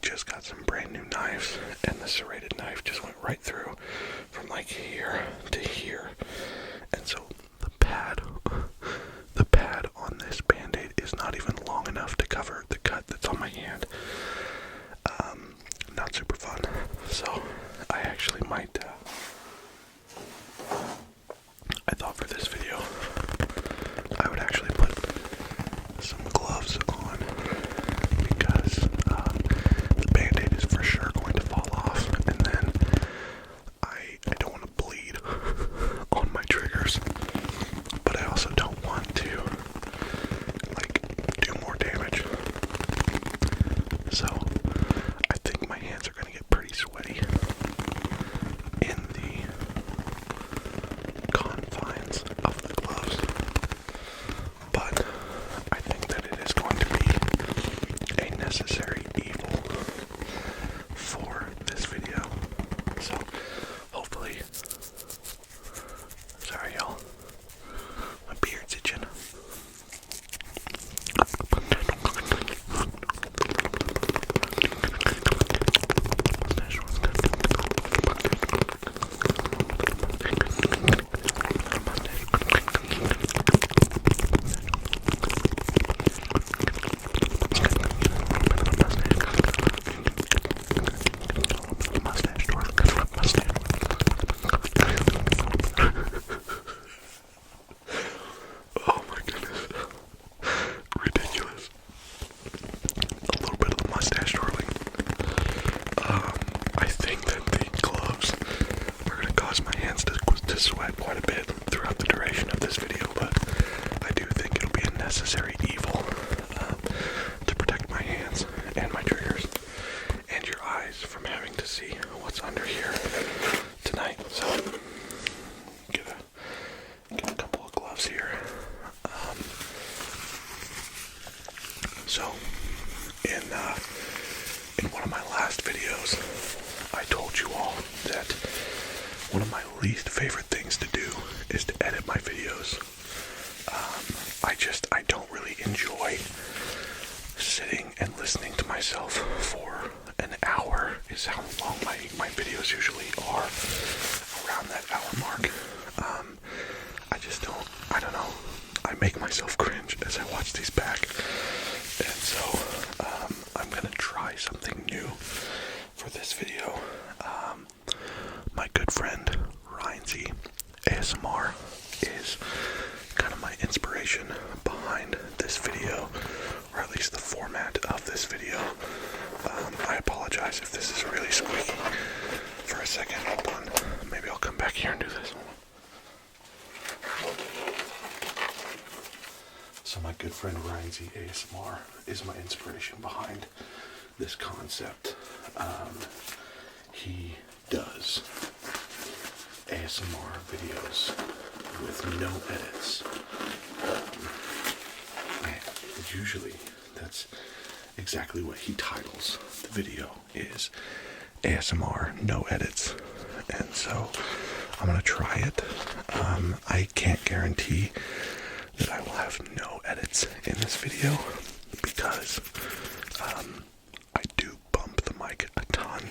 just got some brand new knives, and the serrated knife just went right through from like here to here. And so the pad on this Band-Aid is not even long enough to cover the cut that's on my hand. Not super fun. So I actually might, I thought for this video, I would actually put some gloves on, because the Band-Aid is for sure going to fall off, and then I don't want to bleed on my triggers, but I also don't want to do more damage. So I think my hands are going to get pretty sweaty in the confines of the gloves, but I think that it is going to be a necessary evil for this video. So hopefully, sorry y'all, my beard's itching. Sweat quite a bit throughout the duration of this video, but I do think it'll be a necessary evil to protect my hands and my triggers and your eyes from having to see what's under here tonight. So get a couple of gloves here. So in one of my last videos, I told you all that one of my least favorite things to do is to edit my videos. I don't really enjoy sitting and listening to myself for an hour is how long my videos usually are, around that hour mark. I don't know, I make myself cringe as I watch these back, and so I'm gonna try something new for this video. My good friend Rambley ASMR is kind of my inspiration behind this video, or at least the format of this video. I apologize if this is really squeaky for a second. Hold on. Maybe I'll come back here and do this. So my good friend Rambley ASMR is my inspiration behind this concept. He does ASMR videos with no edits. And usually that's exactly what he titles the video, is ASMR no edits. And so I'm gonna try it. I can't guarantee that I will have no edits in this video, because I do bump the mic a ton,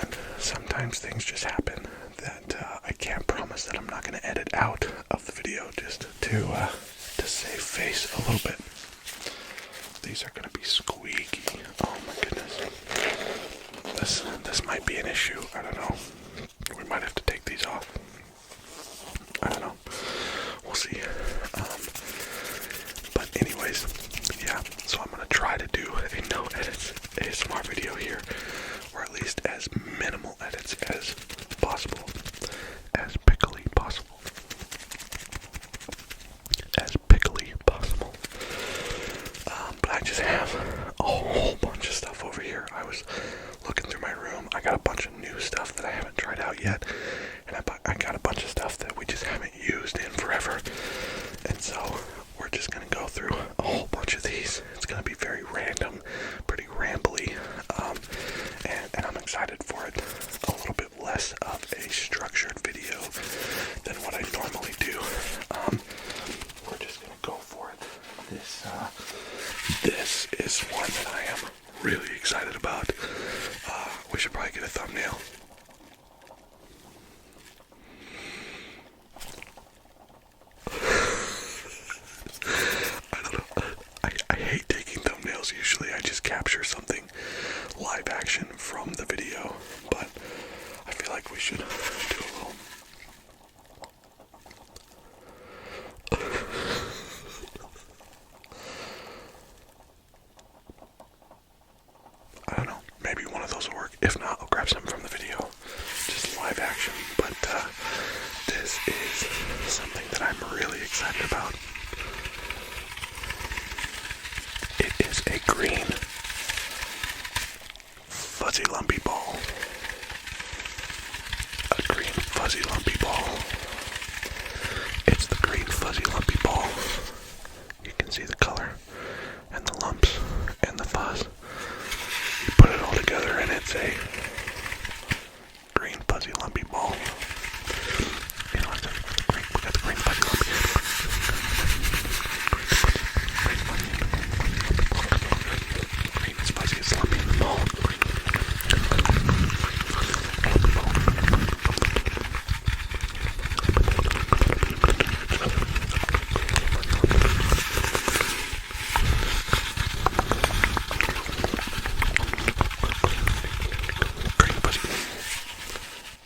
and sometimes things just happen that I can't promise that I'm not going to edit out of the video, just to save face a little bit. These are going to be squeaky. Oh my goodness. This might be an issue. I don't know. We might have to take these off. I don't know. We'll see. But anyways, yeah. So I'm going to try to do a no edits ASMR video here, or at least as minimal edits as possible, as pickly possible, but I just have a whole bunch of stuff over here. I was looking through my room. I got a bunch of new stuff that I haven't tried out yet, and I got a bunch of stuff that we just haven't used in forever, and so we're just gonna go through a whole bunch of these. It's gonna be very random, pretty rambly, and I'm excited for it. A little bit less of a structured video than what I normally do. We're just gonna go for it. This is one that I am really excited about. We should probably get a thumbnail. I don't know. I hate taking thumbnails usually. I just capture something live action from the video, but I feel like we should do a little. I don't know, maybe one of those will work. If not, I'll grab some from the video, just live action. But this is something that I'm really excited about. It is a green fuzzy lumpy ball. A green fuzzy lumpy ball. It's the green fuzzy lumpy ball. You can see the color and the lumps and the fuzz. You put it all together and it's a green fuzzy lumpy ball. You know, we got the green fuzzy lumpy. Green is fuzzy, it's lumpy in the ball.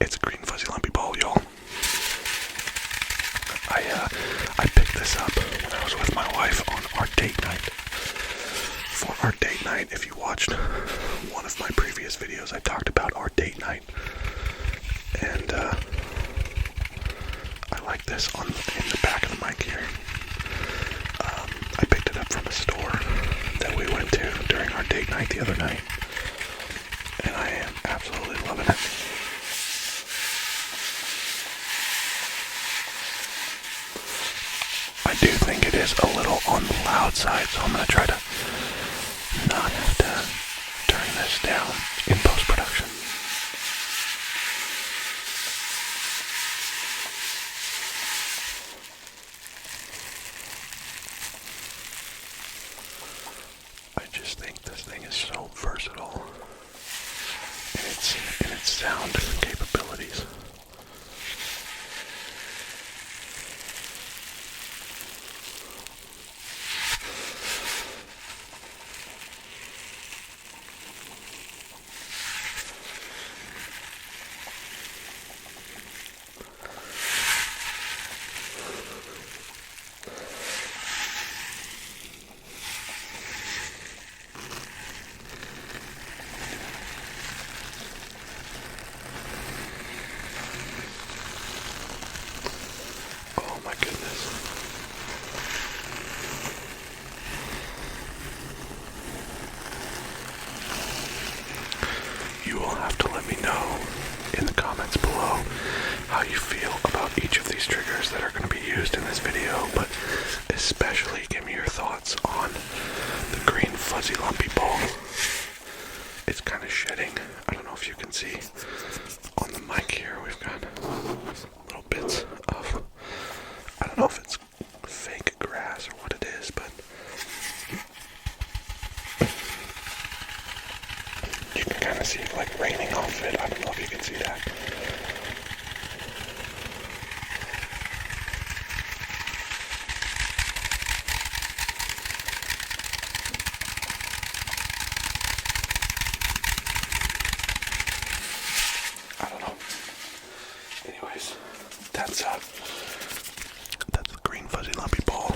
It's a green fuzzy lumpy ball, y'all. I picked this up when I was with my wife on our date night. For our date night, if you watched one of my previous videos, I talked about our date night. And I like this in the back of the mic here. I picked it up from a store that we went to during our date night the other night. And I am absolutely loving it. I do think it is a little on the loud side, so I'm going to try to not have to turn this down in post-production. I just think this thing is so versatile in its sound capabilities. You will have to let me know in the comments below how you feel about each of these triggers that are going to be used in this video, but especially give me your thoughts on the green fuzzy lumpy ball. It's kind of shedding. I don't know if you can see on the mic here, we've got little bits of, I don't know if it's fake grass or what it is, but you can kind of see it like raining off it. I don't know if you can see that. I don't know. Anyways, that's the green fuzzy lumpy ball.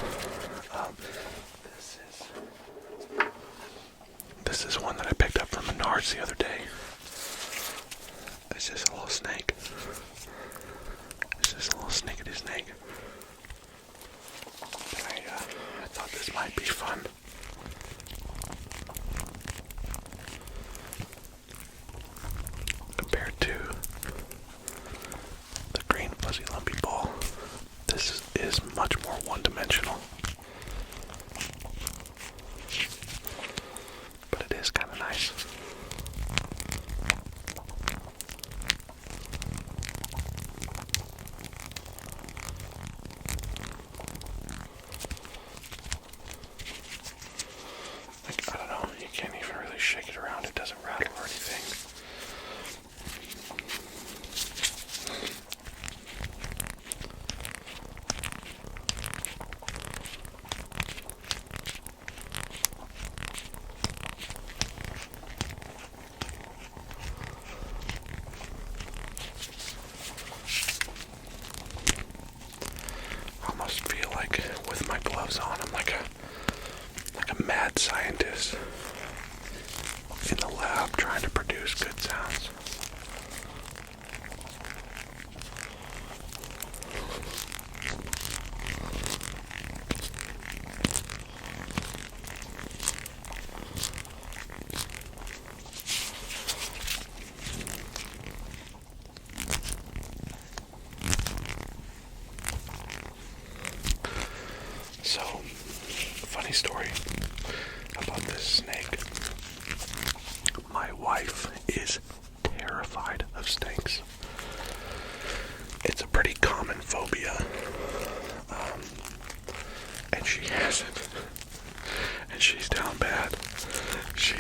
This is one that I picked up from Menards the other day. It's just a little snake. It's just a little snickety snake. I thought this might be fun. Compared to the green fuzzy lumpy ball, this is much more one-dimensional. But it is kind of nice. wife is terrified of snakes. It's a pretty common phobia, and she has it, and she's down bad. She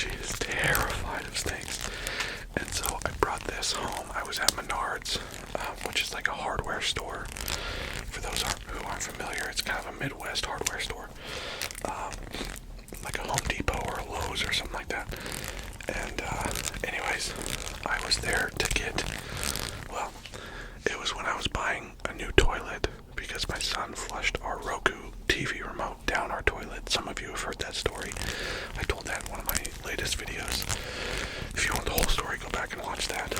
is terrified of snakes, and so I brought this home. I was at Menards, which is like a hardware store. For those who aren't familiar, it's kind of a Midwest hardware store, like a Home Depot or a Lowe's or something like that. And anyways, I was there to get, well, it was when I was buying a new toilet because my son flushed our Roku TV remote down our toilet. Some of you have heard that story. I told that in one of my latest videos. If you want the whole story, go back and watch that.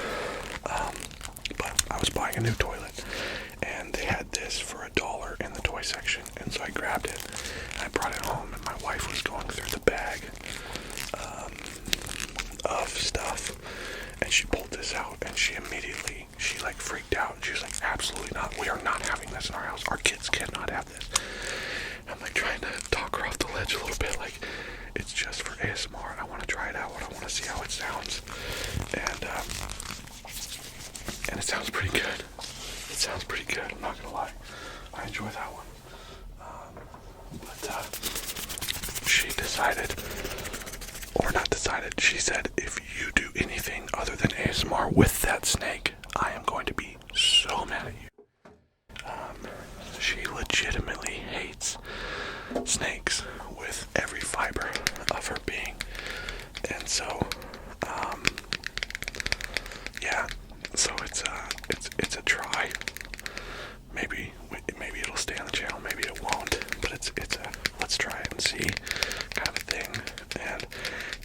But I was buying a new toilet, and they had this for $1 in the toy section, and so I grabbed it, and I brought it home, and my wife was going through the bag of stuff, and she pulled this out, and she like freaked out, and she was like, absolutely not, we are not having this in our house, our kids cannot have this. I'm like trying to talk her off the ledge a little bit, like, it's just for ASMR, I want to try it out, I want to see how it sounds, and it sounds pretty good. It sounds pretty good, I'm not gonna lie. I enjoy that one. But she decided, or not decided, she said, if you do anything other than ASMR with that snake, I am going to be so mad at you. She legitimately hates snakes with every fiber of her being. And so, yeah, so it's a try. Maybe it'll stay on the channel, maybe it won't, but it's a let's try it and see kind of a thing. And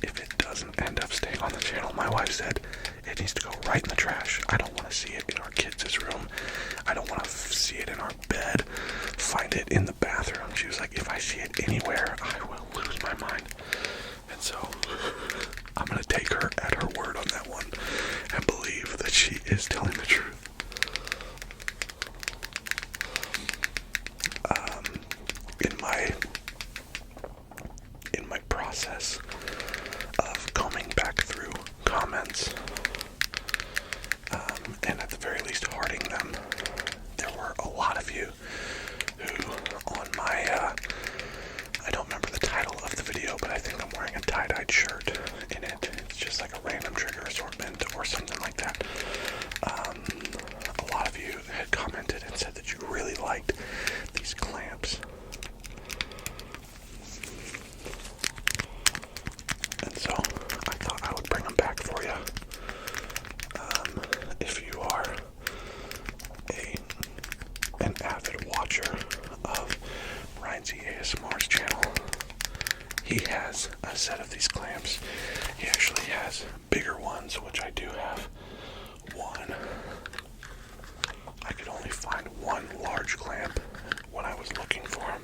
if it doesn't end up staying on the channel, my wife said it needs to go right in the trash. I don't want to see it in our kids' room. I don't want to see it in our bed, find it in the bathroom. She was like, if I see it anywhere, I will lose my mind. And so I'm going to take her at her word on that one and believe that she is telling the truth. In my process of combing back through comments, and at the very least hearting them, there were a lot of you who on my, I don't remember the title of the video, but I think I'm wearing a tie-dyed shirt in it. It's just like a random trigger assortment or something like that. A lot of you had commented and said that you really liked these clamps. And so I thought I would bring them back for you. If you are an avid watcher of Ryan Z ASMR's channel, he has a set of these clamps. He actually has bigger ones, which I do have one. I could only find one large clamp when I was looking for him,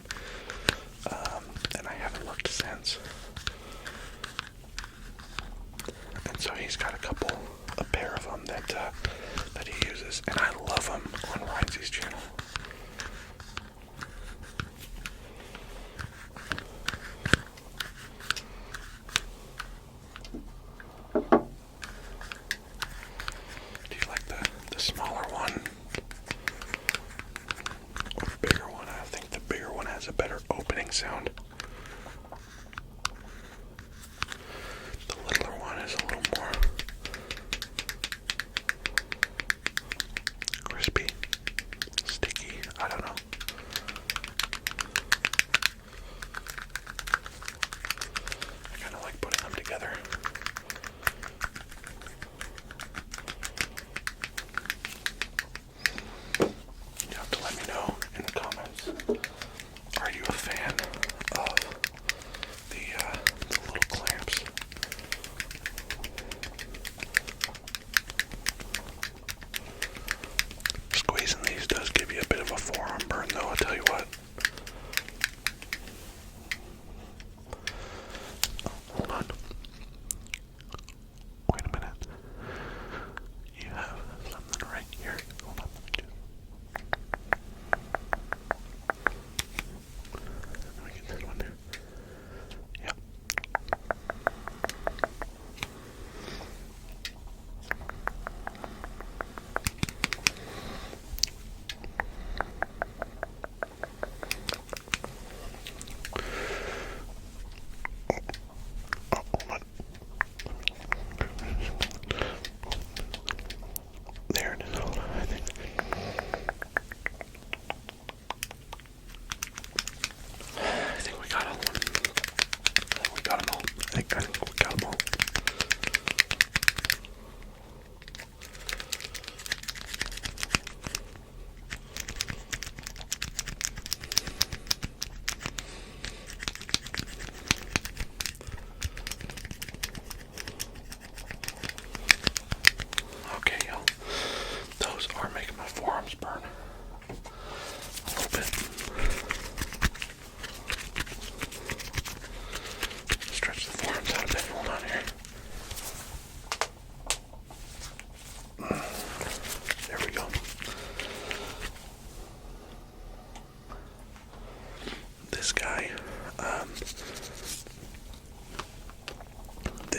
and I haven't looked since. And so he's got a pair of them that he uses, and I love them on Ryan Z's channel. Do you like the smaller one or the bigger one? I think the bigger one has a better opening sound. The littler one is a little more crispy, sticky.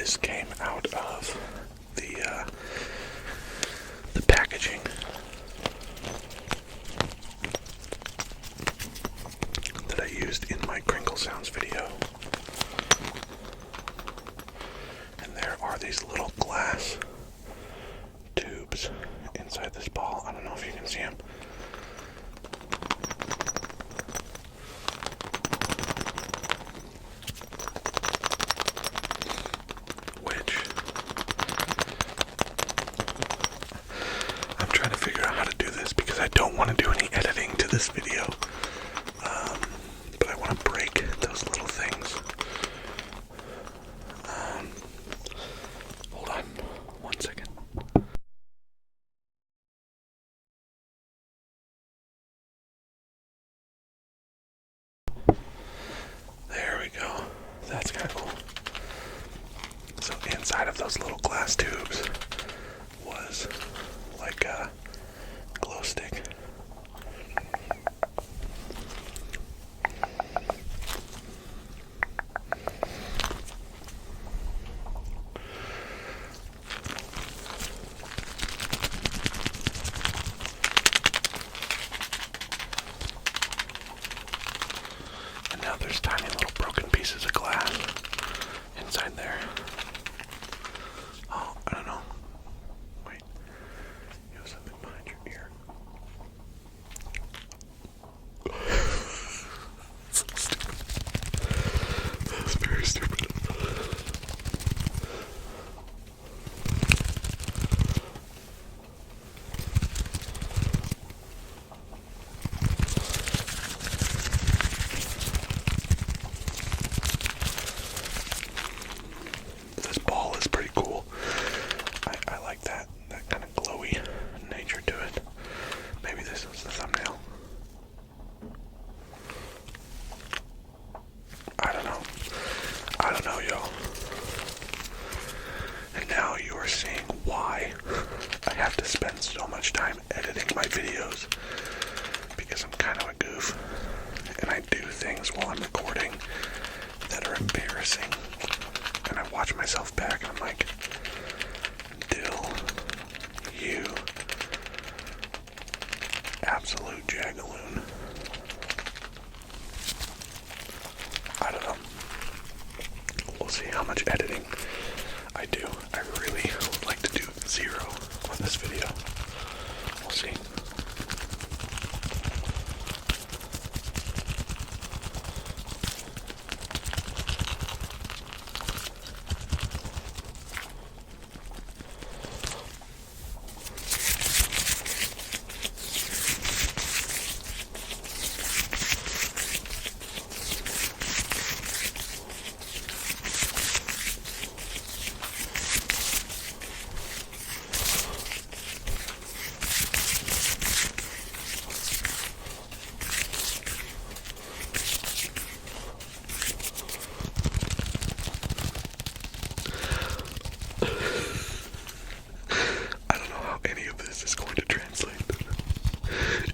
this came out of the packaging that I used in my crinkle sounds video. And there are these little glass tubes inside this ball. I don't know if you can see them. Which I'm trying to figure out how to do this because I don't want to do any editing to this video. But I want to break those little things. Hold on 1 second. There we go. That's kind of cool. So inside of those little glass tubes was like a glow stick. And now there's tiny little broken pieces of glass inside there. Oh, I don't know. Wait. You have something behind your ear. So stupid. That was very stupid. This ball is pretty cool. I like that kind of glowy nature to it. Maybe this was the thumbnail. I don't know, y'all. And now you are seeing why I have to spend so much time editing my videos. Because I'm kind of a goof. And I do things while I'm recording that are embarrassing. And I watch myself back and I'm like, Dill, you absolute jagaloon. I don't know. We'll see how much editing I do. I really would like to do 0 on this video. We'll see.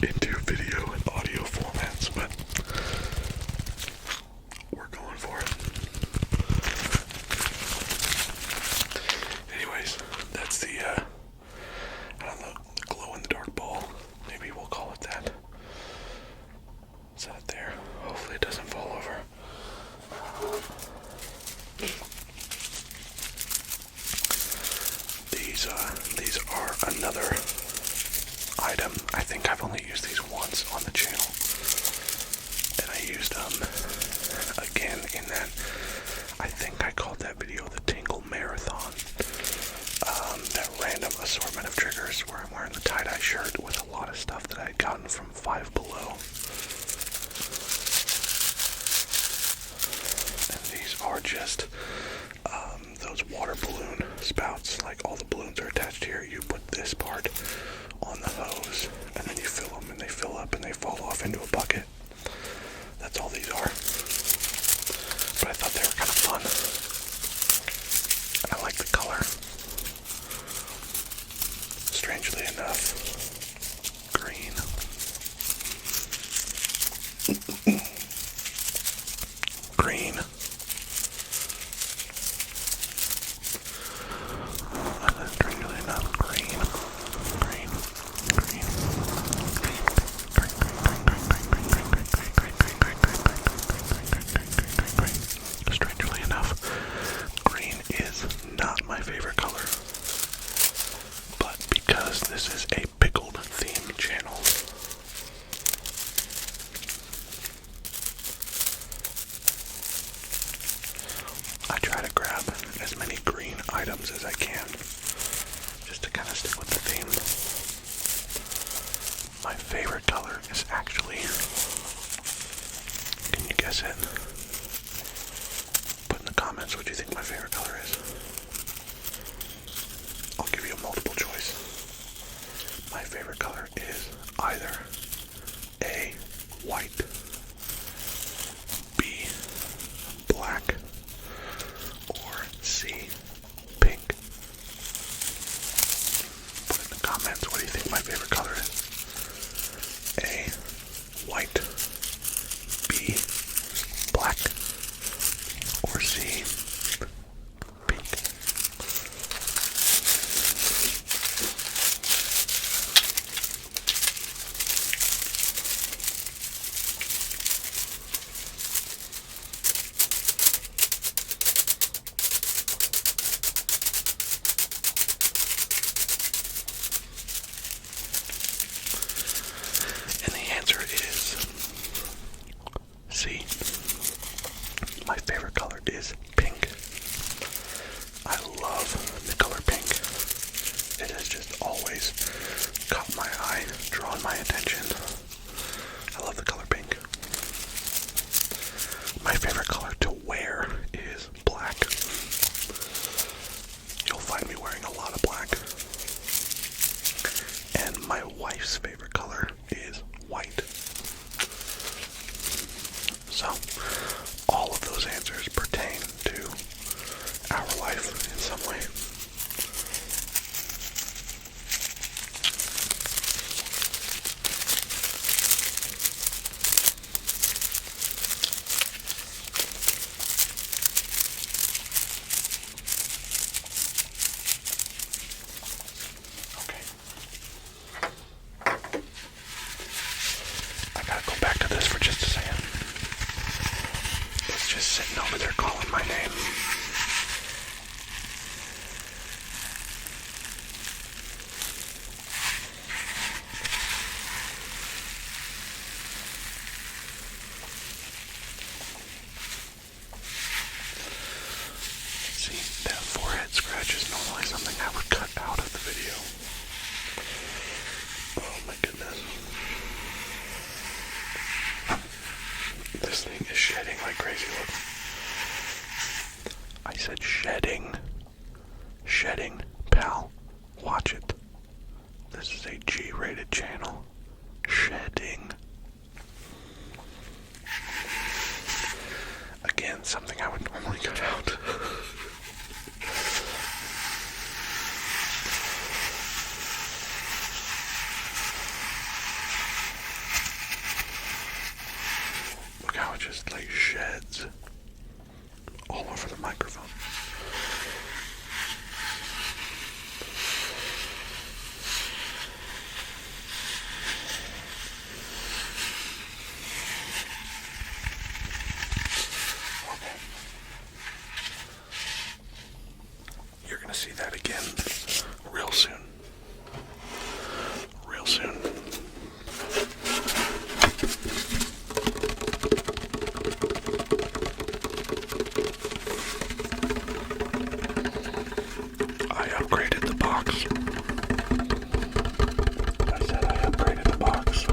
Into video and audio formats, but we're going for it. Anyways, that's the I don't know, the glow in the dark ball. Maybe we'll call it that. Set it there. Hopefully it doesn't fall over. These are another item. I think I've only used these once on the channel, and I used them again in that, I think I called that video the Tingle Marathon. That random assortment of triggers where I'm wearing the tie-dye shirt with a lot of stuff that I had gotten from Five Below. And these are just those water balloon spouts. Like, all the balloons are attached here. You put this part on the hose, and then you fill them, and they fill up, and they fall off into a bucket. That's all these are. But I thought they were kind of fun. And I like the color. Strangely enough, green. Green. favorite color. But because this is a pickled theme channel, I try to grab as many green items as I can, just to kind of stick with the theme. My favorite color is actually, can you guess it? Put in the comments what you think my favorite color is. I'll give you a multiple choice. My favorite color is either A, white, B, black, or C, pink. Put in the comments what do you think my favorite color is. A, white, B, black, or C, pink. And the answer is C. My favorite color is pink. I love the color pink. It has just always caught my eye, drawn my attention. I love the color pink. My favorite color to wear is black. You'll find me wearing a lot of black. And my wife's favorite color is white. So, all of those answers pertain to our life in some way. Okay. I gotta go back to this for just a second. It's just sitting over there calling my name. See, that forehead scratch is normally something I would cut out of the video. Oh my goodness. This thing is shedding like crazy. Look. I said shedding. Shedding, pal. Watch it. This is a G-rated channel. Shedding. Again, something I would normally cut out. Look how it just like sheds all over the microphone. Okay. You're gonna see that again real soon. Real soon. I upgraded the box. I said I upgraded the box.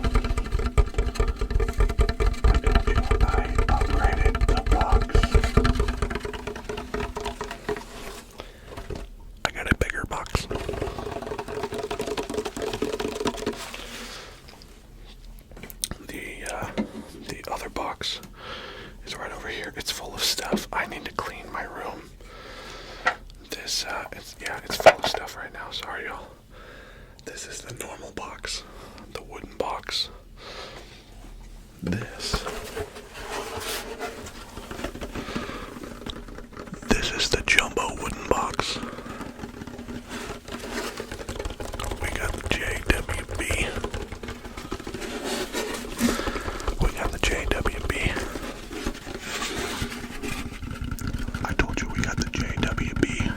I told you I upgraded the box. I got a bigger box. The other box is right over here. It's full of stuff. I need to clean my room. It's full of stuff right now. Sorry, y'all. This is the normal box, the wooden box. This is the jumbo wooden box. We got the JWB. We got the JWB. I told you we got the JWB.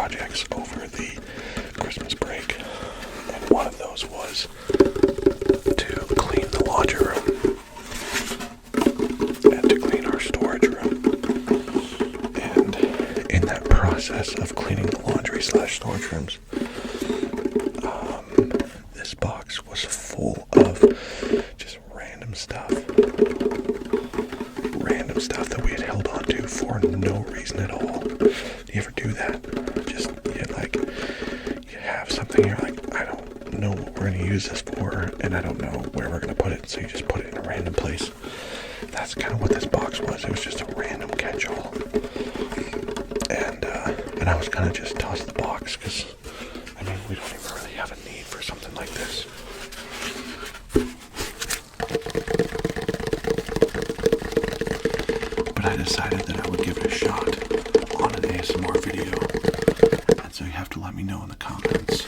projects over the Christmas break, and one of those was to clean the laundry room and to clean our storage room. And in that process of cleaning the laundry/storage rooms, this box was full of just random stuff that we had held on to for no reason at all. Do you ever do that? Just, you have something, you're like, I don't know what we're going to use this for, and I don't know where we're going to put it, so you just put it in a random place. That's kind of what this box was. It was just a random catch-all. And I was going to just toss the box, because, we don't even really have a need for something like this. But I decided that I would give it a shot on an ASMR video. And so you have to let me know in the comments,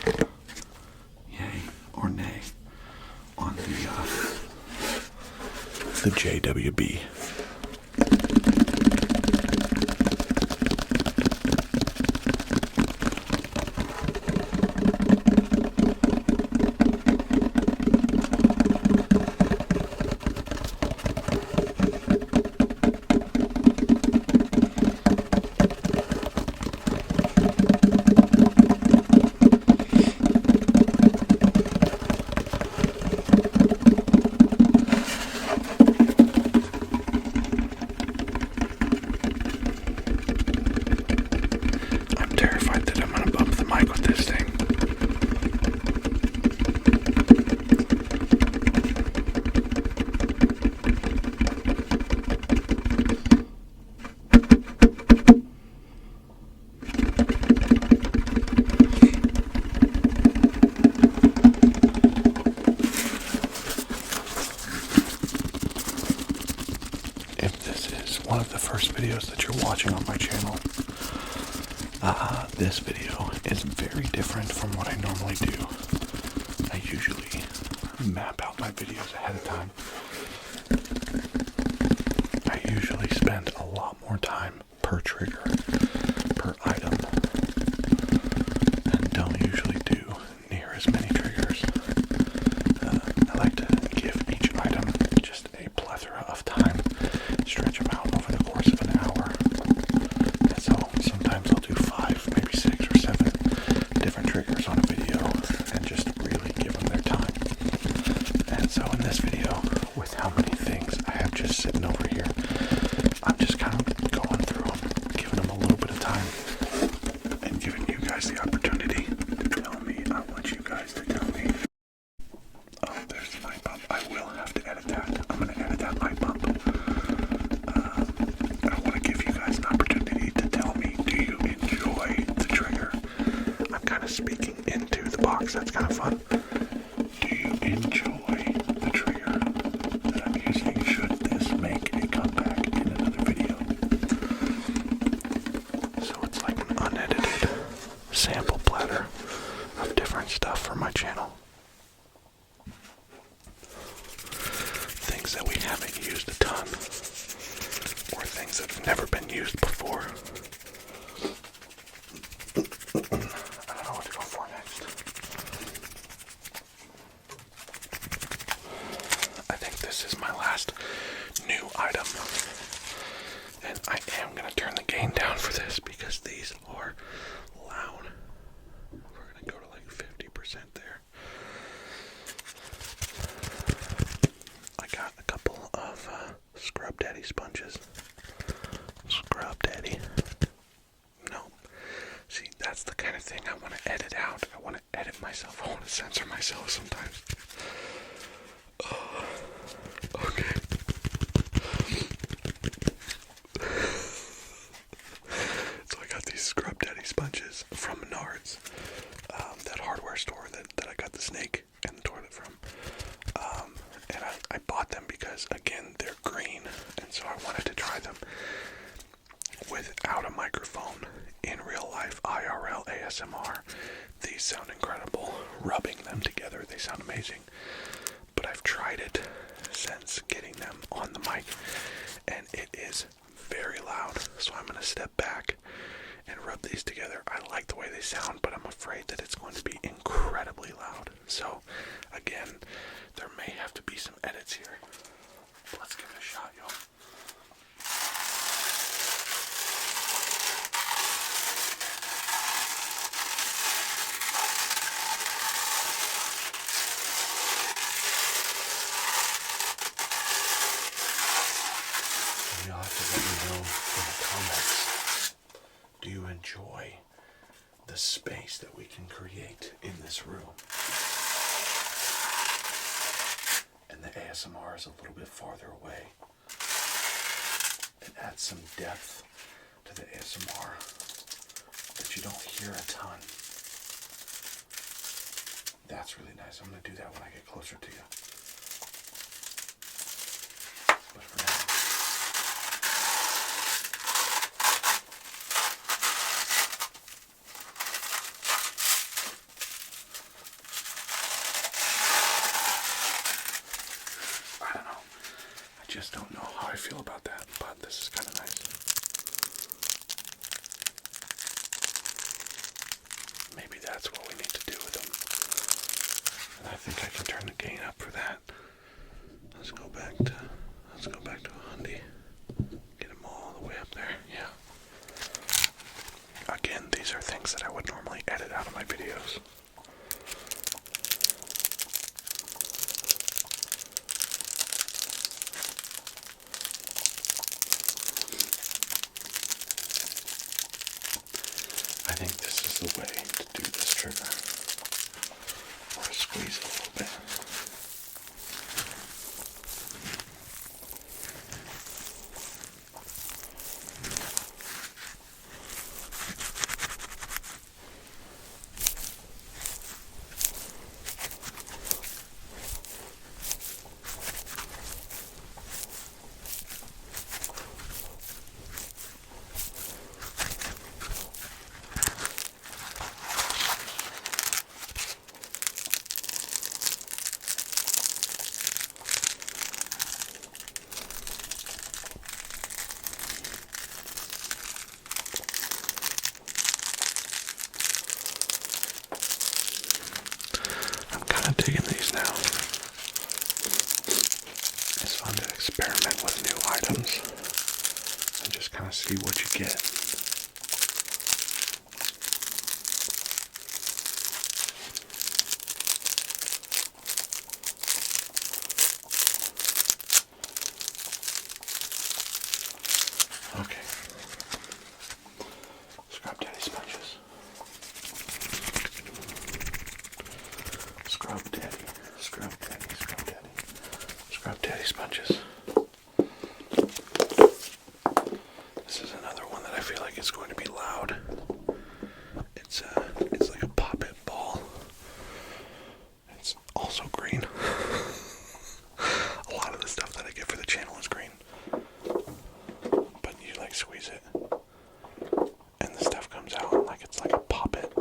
yay or nay, on the JWB. One of the first videos that you're watching on my channel. This video is very different from what I normally do. I usually map out my videos ahead of time. I usually spend a lot more time per trigger, per item, and don't usually do near as many triggers. I like to give each item just a plethora of time, stretch them out over the course of an hour. And so sometimes I'll do 5, maybe 6 or 7 different triggers on a video and just really give them their time. And so in this video, with how many things I have just sitting over here, I'm just kind of going through them, giving them a little bit of time, and giving you guys the opportunity to tell me. I want you guys to tell me. Oh, there's the mic bump. I will have to edit that. I'm going to edit that mic bump. I want to give you guys an opportunity to tell me, do you enjoy the trigger? I'm kind of speaking into the box. That's kind of fun. Do you enjoy the trigger that I'm using? Should this make a comeback in another video? So it's like an unedited sample platter of different stuff for my channel. Things that we haven't used a ton, or things that have never been used before. I don't know what to go for next. I think this is my last new item, and I am going to turn the gain down for this because these are loud. We're going to go to like 50% there. I got a couple of Scrub Daddy sponges. Scrub Daddy. No. See, that's the kind of thing I want to edit out. I want to edit myself. I want to censor myself sometimes. Okay. So I got these Scrub Daddy sponges from Menards. That hardware store that I got the snake and the toilet from. And I bought them because, again, they're green, and so I wanted to try them without a microphone in real life, IRL ASMR. These sound incredible. Rubbing them together, they sound amazing. But I've tried it since getting them on the mic, and it is very loud. So I'm going to step back and rub these together. I like the way they sound, but I'm afraid that it's going to be incredibly loud. So, again, there may have to be some edits here. Let's give it a shot, y'all. You'll have to let me know in the comments, do you enjoy the space that we can create in this room? And the ASMR is a little bit farther away. It adds some depth to the ASMR that you don't hear a ton. That's really nice. I'm going to do that when I get closer to you. But for now, I don't know. I just don't know how I feel about that, but this is kind of nice. Maybe that's what we need to do with them. And I think I can turn the gain up for that. Let's go back to 100. Get them all the way up there. Yeah. Again, these are things that I would normally edit out of my videos. I think this is the way to do this trigger. Or squeeze it a little bit. Digging these now. It's fun to experiment with new items and just kind of see what you get. Okay. Scrub Daddy sponges. Scrub Daddy, Scrub Daddy, Scrub Daddy, Scrub Daddy sponges. This is another one that I feel like is going to be loud. It's like a Poppet ball. It's also green. A lot of the stuff that I get for the channel is green. But you like squeeze it, and the stuff comes out like it's like a Poppet.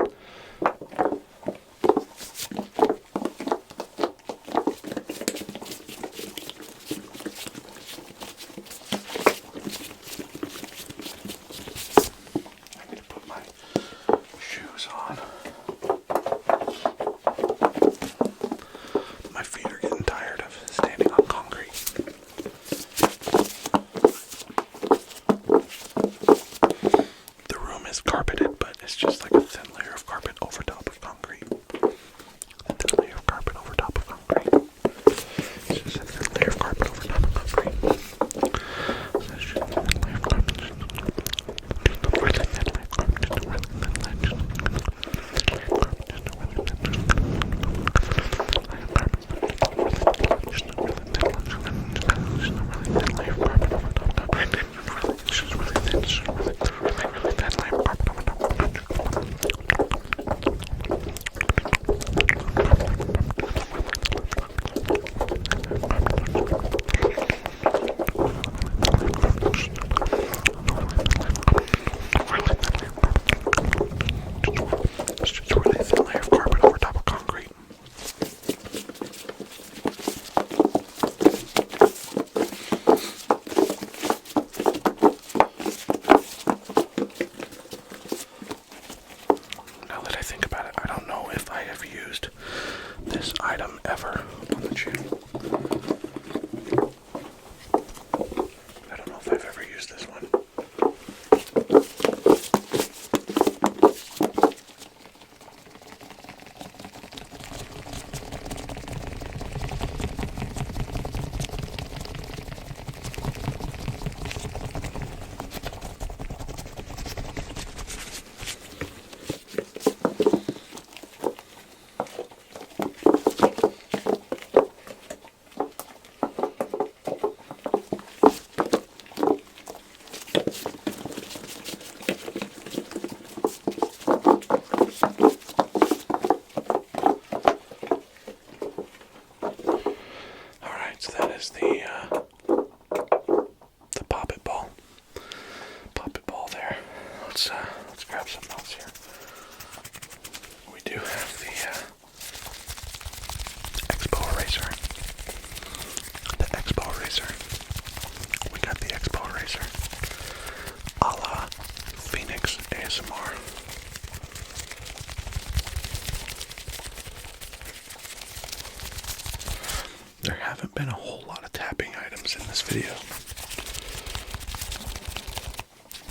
haven't been a whole lot of tapping items in this video.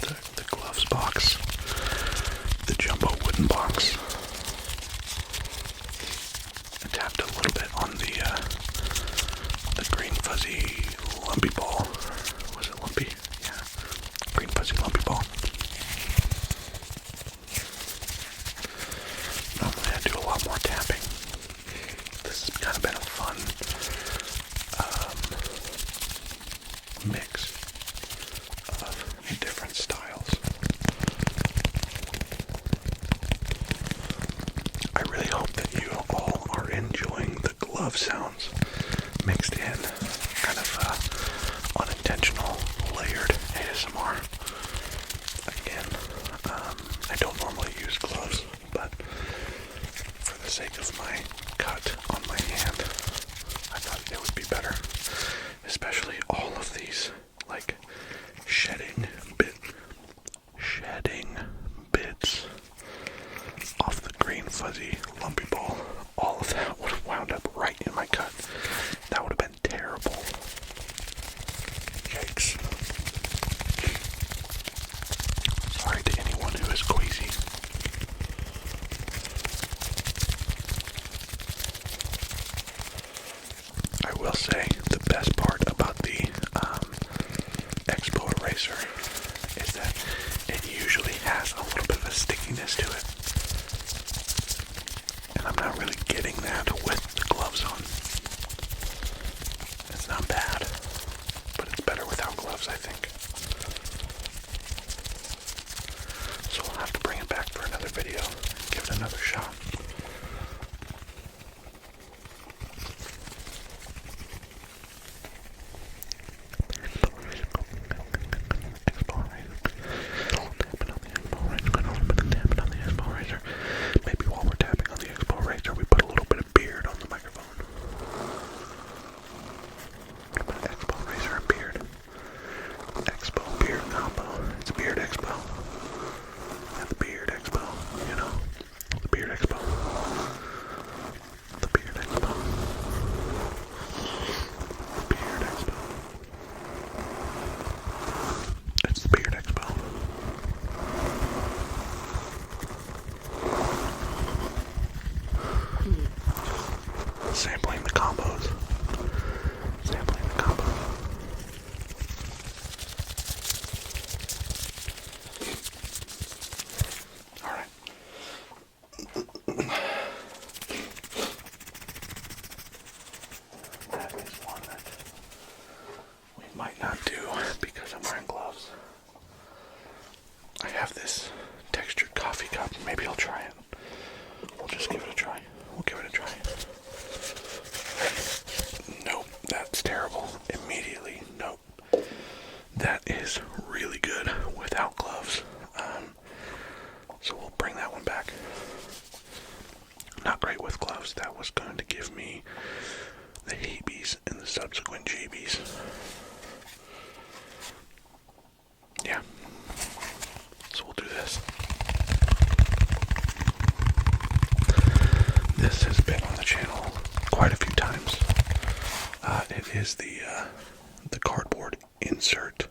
The gloves box, the jumbo wooden box. I tapped a little bit on the green fuzzy lumpy ball. Was it lumpy? Yeah, green fuzzy lumpy ball. Normally I do a lot more tapping. This has kind of been a fun mix of different styles. I really hope that you all are enjoying the glove sounds mixed in, kind of unintentional, layered ASMR. Again, I don't normally use gloves, but for the sake of my cut on my hand, I thought it would be better, especially all of these, like, shedding bits off the green fuzzy lumpy ball. All of that would have wound up right in my cut. That would have been terrible. Yikes. Sorry to anyone who is queasy. I will say the best part about the Expo eraser is that it usually has a little bit of a stickiness to it. And I'm not really getting that with the gloves on. It's not bad, but it's better without gloves, I think. So we'll have to bring it back for another video and give it another shot. Maybe while we're tapping on the Expo eraser, we put a little bit of beard on the microphone. Expo eraser and beard. Expo beard combo. It's Beard Expo. And the Beard Expo, you know. The Beard Expo. The Beard Expo. The Beard Expo. It's the Beard Expo. Sampling the combos. Sampling the combos. Alright. That is one that we might not do because I'm wearing gloves. I have this textured coffee cup. Maybe I'll try it. We'll just give it a try. We'll give it a try. Nope, that's terrible. Immediately, nope. That is really good without gloves. So we'll bring that one back. Not great with gloves. That was going to give me the heebies and the subsequent jeebies. Yeah. So we'll do this. This has been on the channel quite a few times. It is the cardboard insert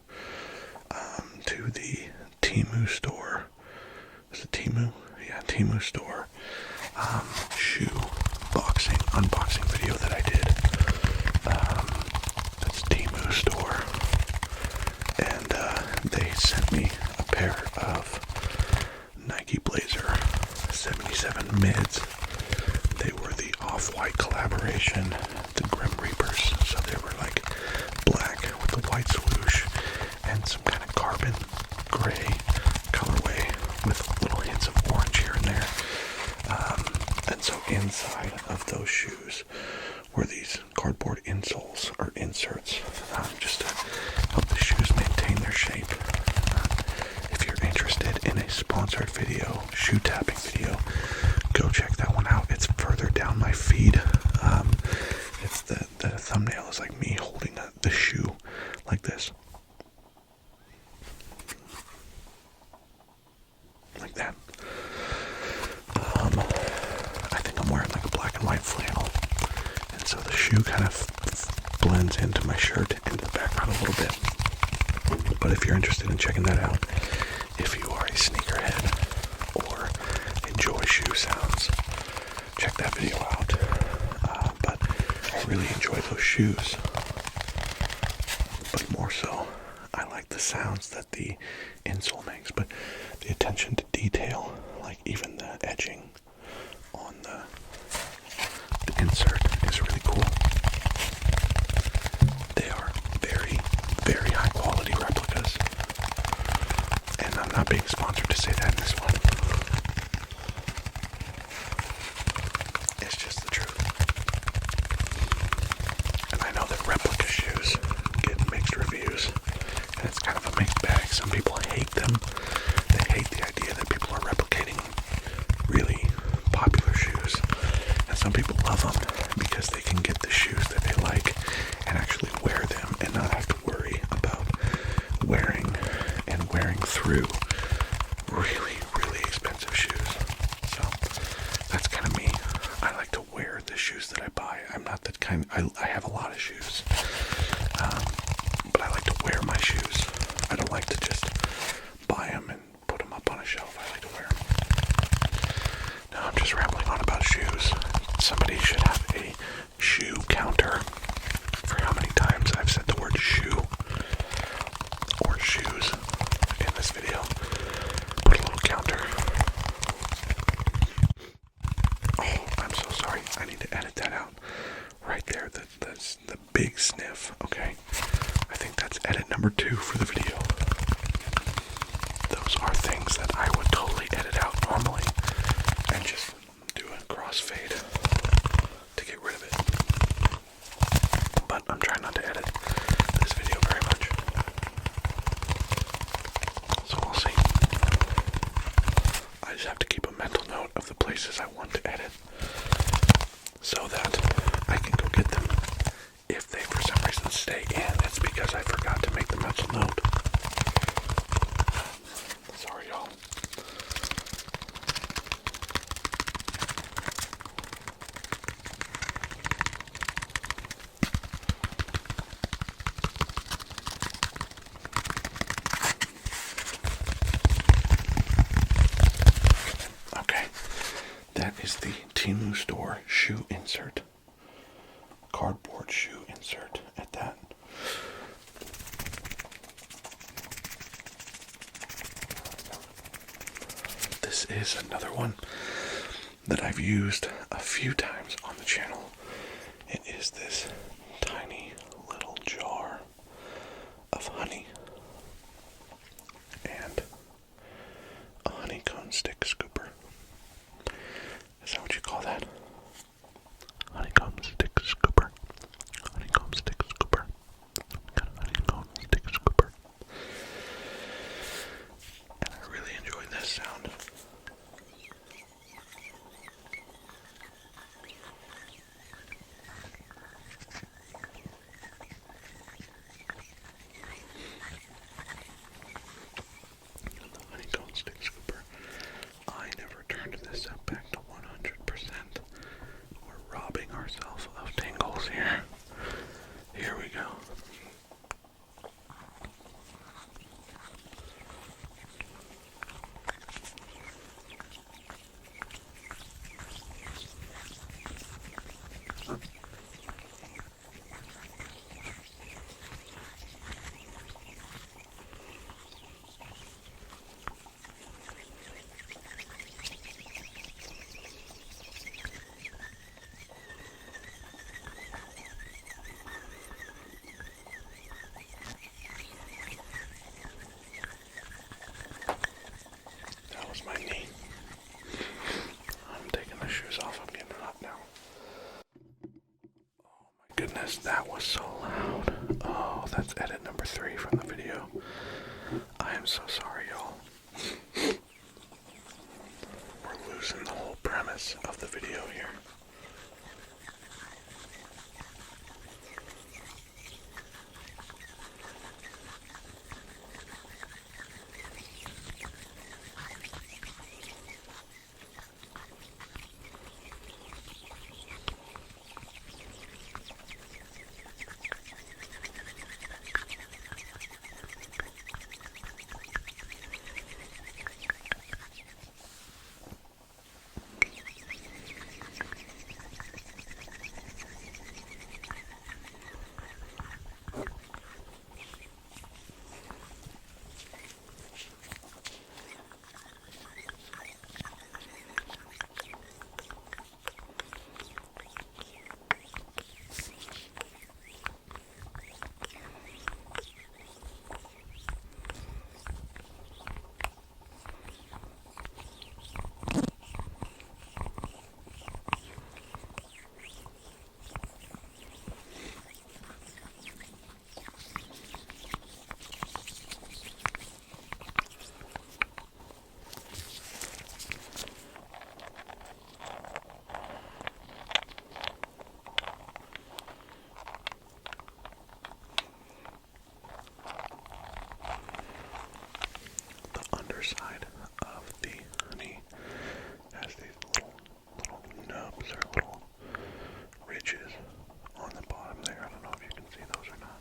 to the Temu store. Is it Temu? Yeah, Temu store shoe unboxing video that I did. That's Temu store, and they sent me a pair of Nike Blazer 77 mids. They were the Off-White collaboration, the Grim Reapers. So they were like black with the white swoosh and some kind of carbon gray colorway with little hints of orange here and there. And so inside of those shoes were these cardboard insoles or inserts, just to help the shoes maintain their shape. If you're interested in a sponsored video, shoe tapping video, go check that one out. It's further down my feed. It's the thumbnail is like me holding the shoe like this. Like that. I think I'm wearing like a black and white flannel. And so the shoe kind of into my shirt into the background a little bit. But if you're interested in checking that out, if you are a sneakerhead or enjoy shoe sounds, check that video out. But I really enjoy those shoes. But more so, I like the sounds that the insole makes. But the attention to detail, like even the edging on the insert, is really cool. They are very, very high quality replicas. And I'm not being sponsored to say that in this one. It's just the truth. And I know that replica shoes get mixed reviews. And it's kind of a mixed bag. Some people hate them. They hate the idea that people are replicating really popular shoes. And some people love them because they can get the shoes that they like and actually wear them and not have to worry about wearing through really, really expensive shoes. So that's kind of me. I like to wear the shoes that I buy. I'm not that kind. I have a lot of shoes, but I like to wear my shoes. I don't like to just buy them and put them up on a shelf. I like to wear them. No, I'm just rambling on about shoes. Somebody should have a shoe counter for how many times I've said the word shoe or shoes in this video. Put a little counter. Oh, I'm so sorry. I need to edit that out. Right there, the big sniff, okay? I think that's edit number 2 for the video. Those are things that I would totally edit out normally and just do a crossfade to get rid of it. But I'm trying not to edit this video very much. So we'll see. I just have to keep a mental note of the places I want to edit so that I can go get them. If they for some reason stay in, it's because I forgot to make the mental note. Sorry, y'all. Okay, that is the Temu store shoe insert. Cardboard shoe insert at that. This is another one that I've used a few times on the channel. It is this tiny little jar of honey and a honeycomb stick scooper. Is that what you call that? Honeycomb stick scooper. Honeycomb stick scooper. Got a honeycomb stick scooper. And I really enjoy this sound. The honeycomb stick scooper. I never turned this up back to 100%. We're robbing ourselves of tingles here. Here we go. My knee. I'm taking the shoes off. I'm getting hot now. Oh my goodness, that was so loud. Oh, that's edit number 3 from the video. I am so sorry, y'all. We're losing the whole premise of the video here. underside of the honey has these little nubs or little ridges on the bottom there. I don't know if you can see those or not.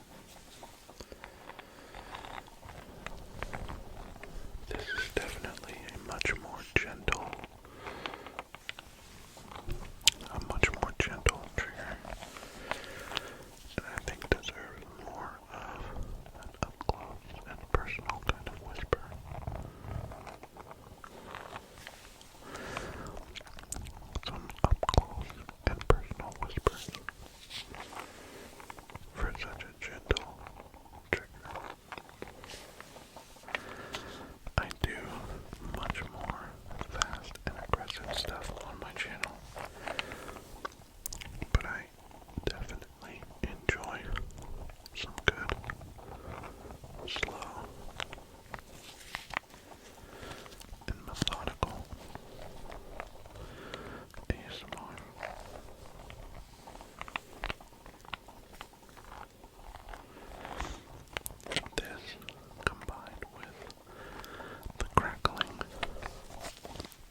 This is definitely a much more gentle trigger, and I think deserves more of an up-close and personal kind of whisper. Some up-close and personal whispers for such a gentle trigger. I do much more fast and aggressive stuff on my channel, but I definitely enjoy some good, slow, and methodical ASMR. This, combined with the crackling,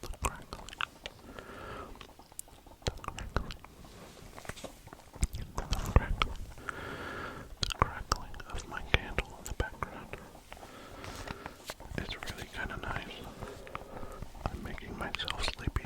the crackling of my candle in the background, it's really kind of nice. I'm making myself sleepy.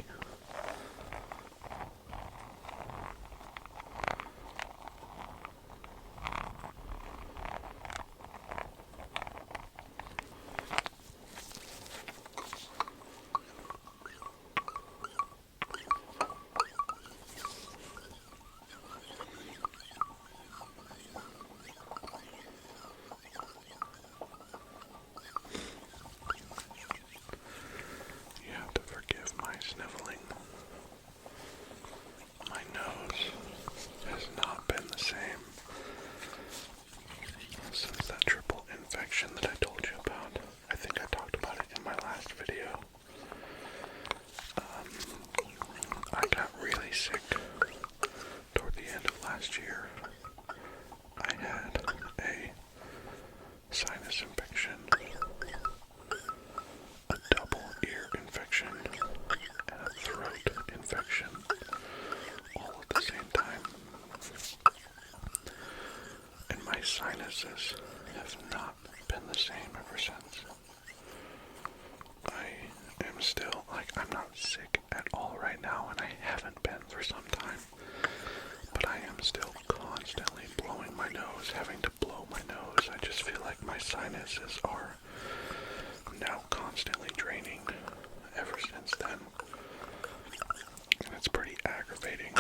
You have to forgive my sniffling. My nose has not been the same since that triple infection that I told you about. I think I talked about it in my last video. I got really sick toward the end of last year. I had a sinus infection, a double ear infection, and a throat infection all at the same time. And my sinuses have not been the same ever since. I am still, I'm not sick at all right now, and I haven't been for some time. But I am still constantly blowing my nose, having to blow my nose. I just feel like my sinuses are now constantly draining ever since then. And it's pretty aggravating.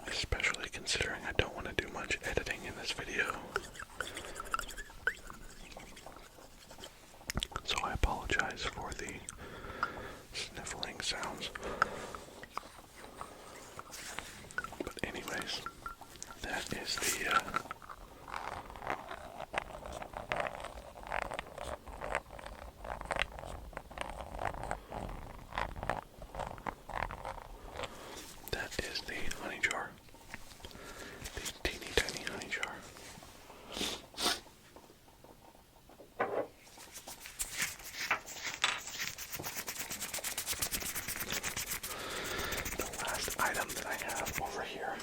Especially considering I don't want to do much editing in this video. So I apologize for the sniffling sounds. But anyways, that is the honey jar. The teeny tiny honey jar. The last item that I have over here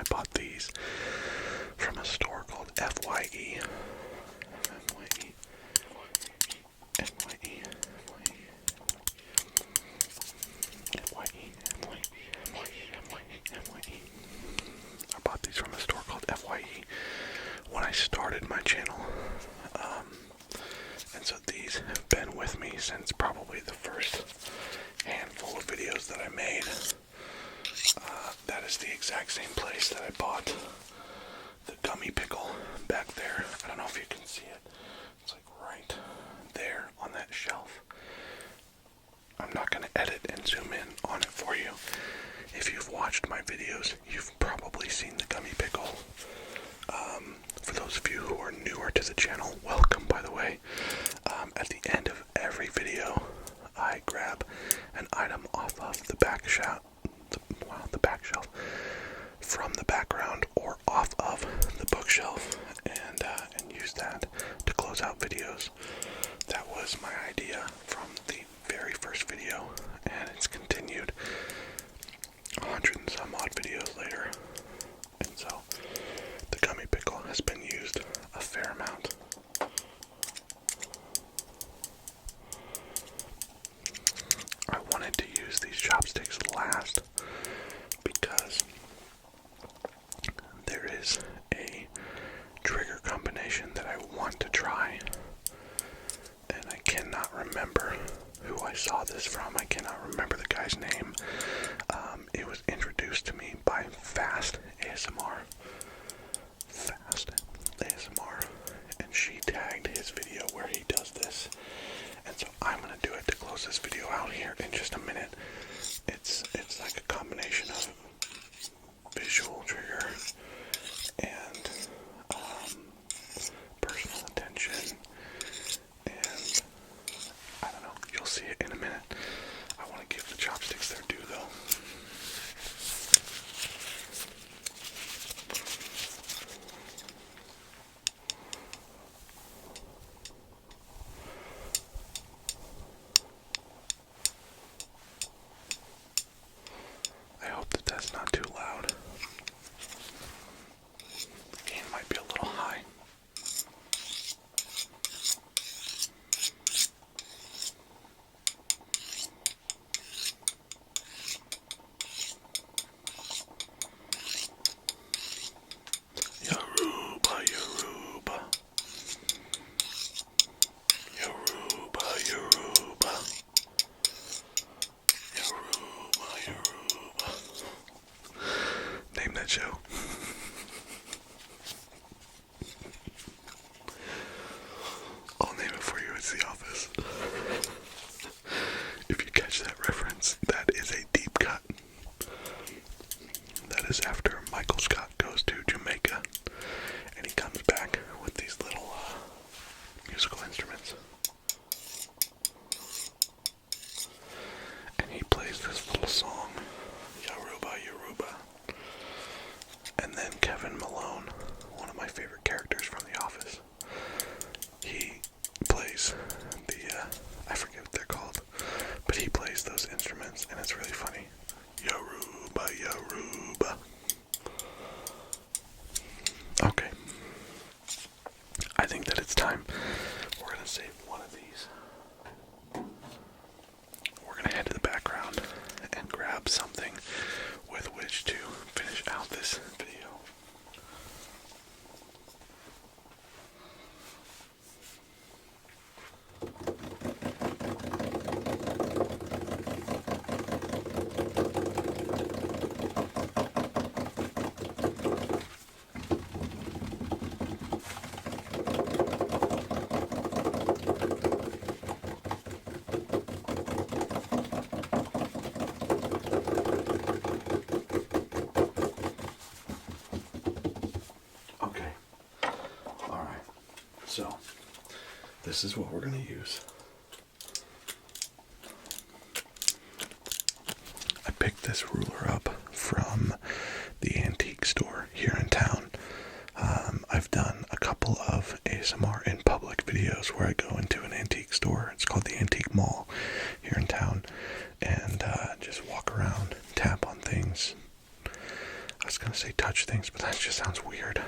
I bought these from a store called FYE. I bought these from a store called FYE when I started my channel. And so these have been with me since probably the first handful of videos that I made. That is the exact same place that I bought the gummy pickle back there. I don't know if you can see it. It's like right there on that shelf. I'm not going to edit and zoom in on it for you. If you've watched my videos, you've probably seen the gummy pickle. For those of you who are newer to the channel, welcome, by the way. At the end of every video, I grab an item off of the back shelf, from the background or off of the bookshelf, and use that to close out videos. That was my idea from the very first video, and it's continued 100 and some odd videos later. And so the gummy pickle has been used a fair amount. I wanted to use these chopsticks last because there is a trigger combination that I want to try, and I cannot remember who I saw this from. I cannot remember the guy's name. It was introduced to me by Fast ASMR, and she tagged his video where he does this, and so I'm going to do it to close this video out here in just a minute. It's like a combination of visual trigger and personal attention, and I don't know, you'll see it in a minute. I want to give the chopsticks their due though. I hope that that's not too loud. The gain might be a little high. Yoruba, Yoruba. Yoruba, Yoruba. Yoruba, Yoruba. Name that show. I'll name it for you. It's The Office. If you catch that reference, that is a deep cut. That is after Michael Scott goes to Jamaica and he comes back with these little musical instruments. And he plays this little song, Yoruba, Yoruba. And then Kevin Malone, one of my favorite characters from The Office, he plays the, I forget what they're called, but he plays those instruments and it's really funny. Yoruba, Yoruba. Okay. I think that it's time. We're going to save one of these. We're going to head to the background and grab something with which to finish out this video. So, this is what we're going to use. I picked this ruler up from the antique store here in town. I've done a couple of ASMR in public videos where I go into an antique store. It's called the Antique Mall here in town. And just walk around, tap on things. I was going want to say touch things, but that just sounds weird.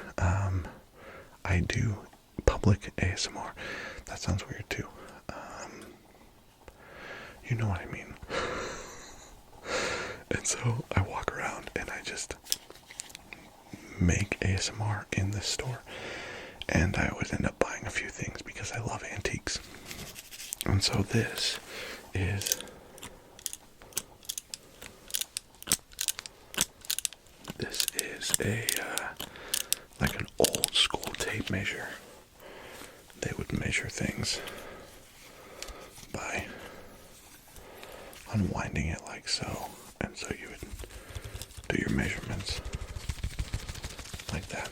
I do public ASMR. That sounds weird too. You know what I mean. And so I walk around and I just make ASMR in this store. And I always end up buying a few things because I love antiques. And so this is a like an old school tape measure. They would measure things by unwinding it like so, and so you would do your measurements like that.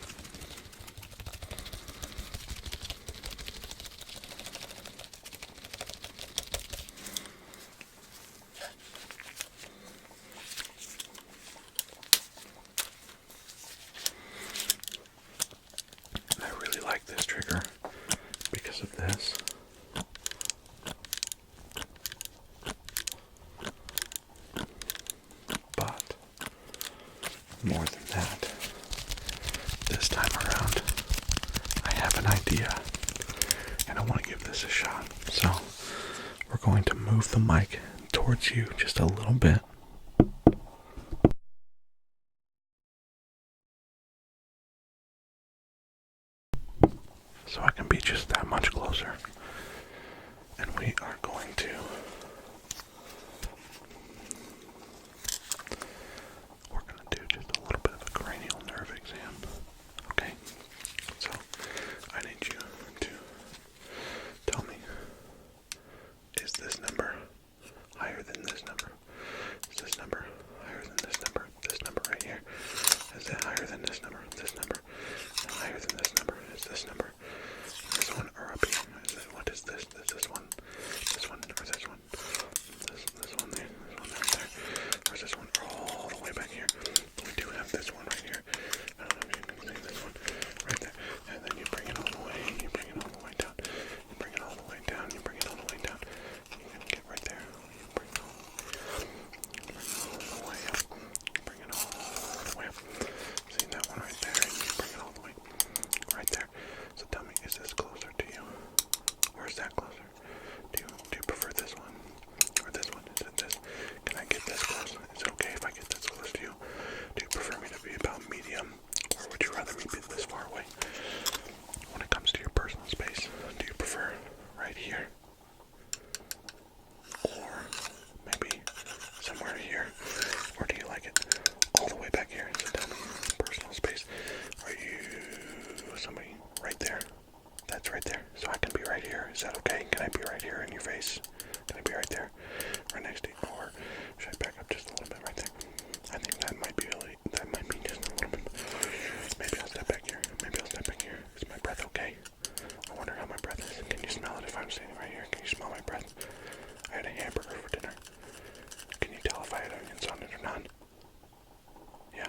And I really like this trigger because of this. But more than that, this time around, I have an idea, and I want to give this a shot. So, we're going to move the mic towards you just a little bit. So I can be just that much closer. And we are going to do just a little bit of a cranial nerve exam. Okay? So I need you to tell me, is this number higher than this number? Is this number higher than this number? This number right here. Is it higher than this number? This number? Higher than this number? Is this number? This one or up here? What is this? Is this one? This one or this one? This one there? This one right there? Or is this one all the way back here? We do have this one right here. I don't know if you can see this one right there. And then you bring it all the way. You bring it all the way down. You bring it all the way down. You bring it all the way down. You can get right there. You bring it all the way up. You bring it all the way up. See that one right there? You bring it all the way right there. So tell me, is this closer to you? Or is that closer? Do you prefer this one? Or this one? Is it this? Can I get this close? Is it okay if I get this close to you? Do you prefer me to be about medium? Or would you rather me be this far away? When it comes to your personal space, do you prefer right here? Or maybe somewhere here? Or do you like it all the way back here? So tell me, personal space. Are you somebody right there? That's right there. So I can be right here. Is that okay? Can I be right here in your face? Can I be right there? Right next to you? Or should I back up just a little bit right there? I think that might be just a little bit. Maybe I'll step back here. Maybe I'll step back here. Is my breath okay? I wonder how my breath is. Can you smell it if I'm standing right here? Can you smell my breath? I had a hamburger for dinner. Can you tell if I had onions on it or not? Yeah.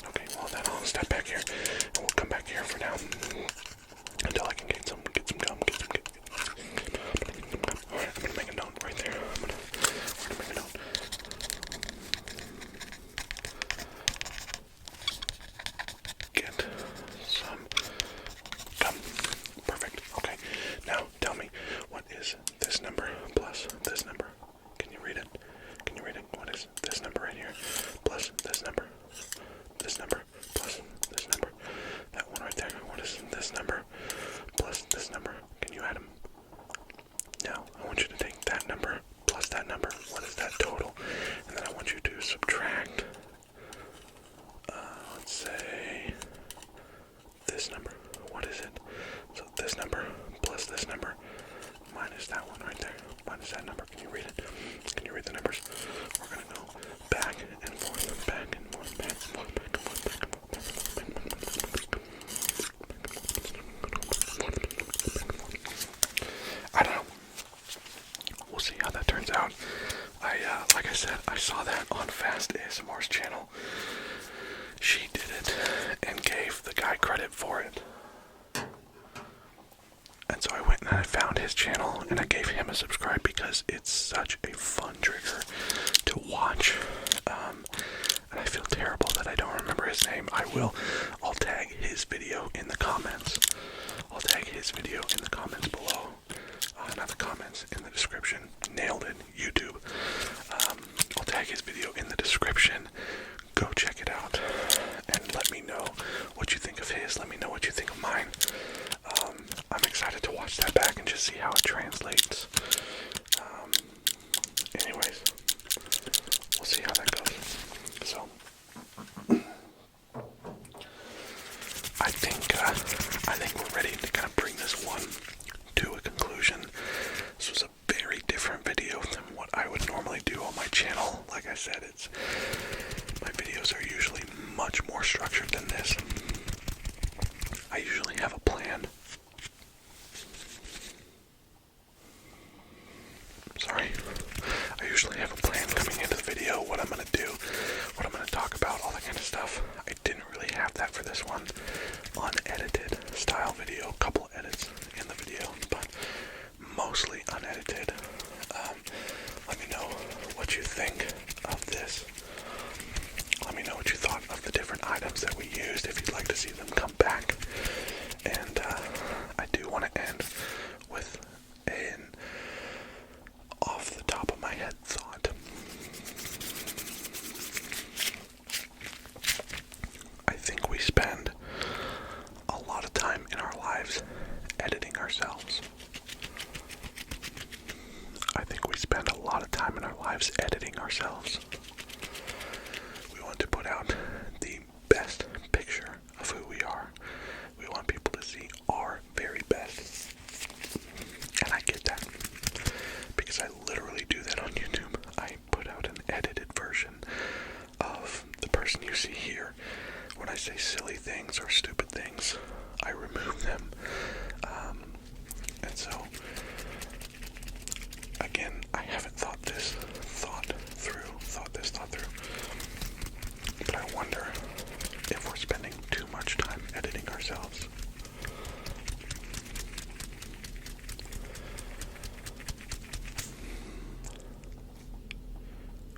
Okay, well then I'll step back here and we'll come back here for now until I can get some gum. Alright, I'm gonna make a note right there. We're gonna make a note. Get some gum. Perfect. Okay. Now tell me, what is this number plus this number? Can you read it? Can you read it? What is this number right here plus this number? This number plus this number. That one right there. What is this number plus this number? Can you add them? Now, I want you to take that number plus that number. What is that total? And then I want you to subtract, let's say, this number. What is it? So this number plus this number minus that one right there. Minus that number. Can you read it? Can you read the numbers? We're going to go back and forth, back and forth, back and forth, back and forth, back and forth. I don't know. We'll see how that turns out. Like I said, I saw that on Fast ASMR's channel. She did it and gave the guy credit for it. And so I went and I found his channel and I gave him a subscribe because it's such a fun trigger to watch. And I feel terrible that I don't remember his will. I'll tag his video in the comments. I'll tag his video in the comments below. Not the comments, in the description. Nailed it, YouTube. I'll tag his video in the description. Go check it out and let me know what you think of his. Let me know what you think of mine. I'm excited to watch that back and just see how it translates. Anyways, we'll see how that goes. So, I think we're ready to kind of bring this one to a conclusion. This was a very different video than what I would normally do on my channel. Like I said, my videos are usually much more structured than this. I usually have a plan. I usually have a plan coming into the video, what I'm going to do, what I'm going to talk about, all that kind of stuff. I didn't really have that for this one. Unedited style video, a couple edits in the video, but mostly unedited. Let me know what you think of this. Let me know what you thought of the different items that we used, if you'd like to see them come back. And I do want to end with an off the top of my head thought. I think we spend a lot of time in our lives editing ourselves. I think we spend a lot of time in our lives editing ourselves. We want to put out the best picture of who we are. We want people to see our very best. And I get that. Because I literally do that on YouTube. I put out an edited version of the person you see here. When I say silly things or stupid things, I remove them. And so, again, I haven't thought this through. But I wonder if we're spending too much time editing ourselves.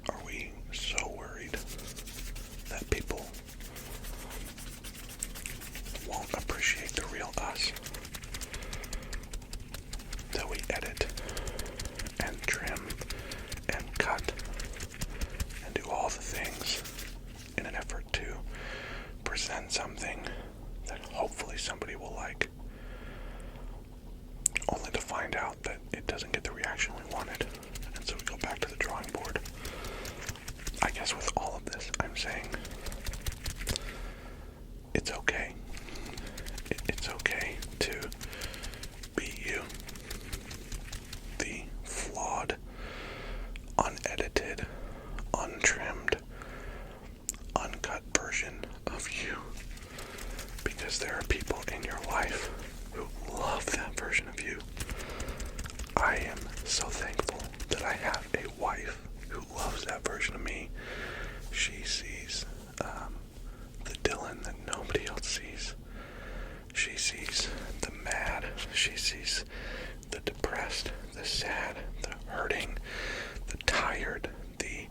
Are we so worried that people won't appreciate the real us, that we edit and trim and cut and do all the things in an effort to present something that hopefully somebody will like, only to find out that it doesn't get the reaction we wanted, and so we go back to the drawing board. I guess with all of this, I'm saying it's okay. It's okay to be you. The flawed, unedited, untrimmed, uncut version of you. Because there are people in your life who love that version of you. I am so thankful that I have a wife who loves that version of me. She sees the Dylan that nobody else sees. She sees the mad. She sees the depressed, the sad, the hurting, the tired, the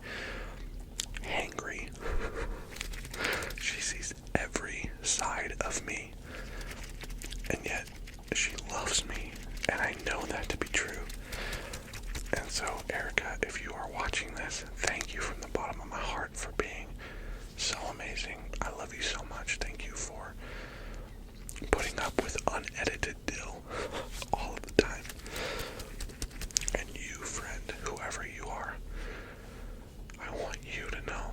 hangry. She sees every side of me. And yet, she loves me. And I know that to be true. And so, Erica, if you are watching this, thank you from the bottom of my heart for being so amazing. I love you so much. Thank you for putting up with unedited Dill all of the time. And you, friend, whoever you are, I want you to know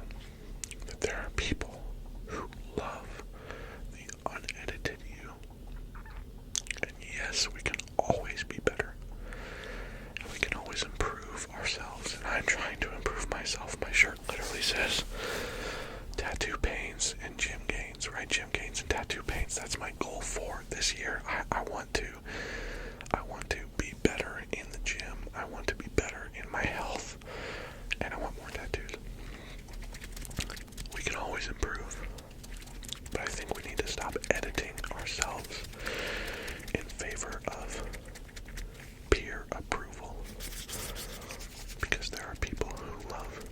that there are people who love the unedited you. And yes, we can always be better. And we can always improve ourselves. And I'm trying to improve myself. My shirt literally says tattoo pains and gym gains, right? Gym gains and tattoo pains. That's my goal for this year. I want to be better in the gym. I want to be better in my health. And I want more tattoos. We can always improve. But I think we need to stop editing ourselves in favor of peer approval. Because there are people who love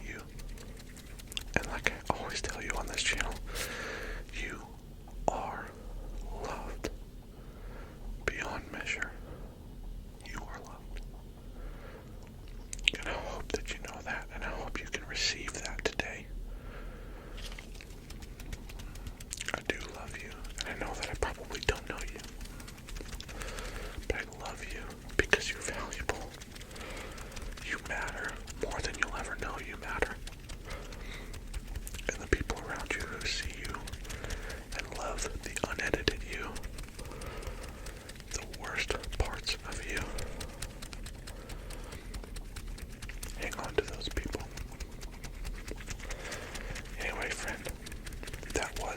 you. And like I always tell you on this channel,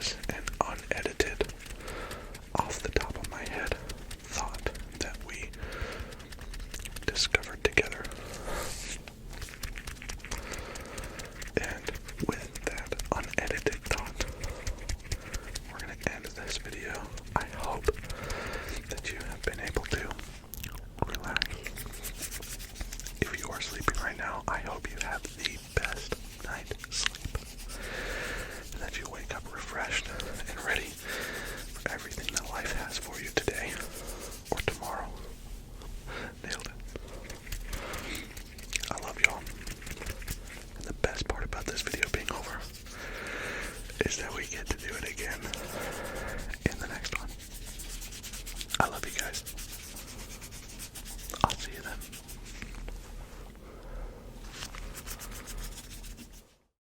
is an unedited, off the top of my head thought that we discovered together. And with that unedited thought, we're going to end this video. I hope that you have been able to relax. If you are sleeping right now, I hope you have the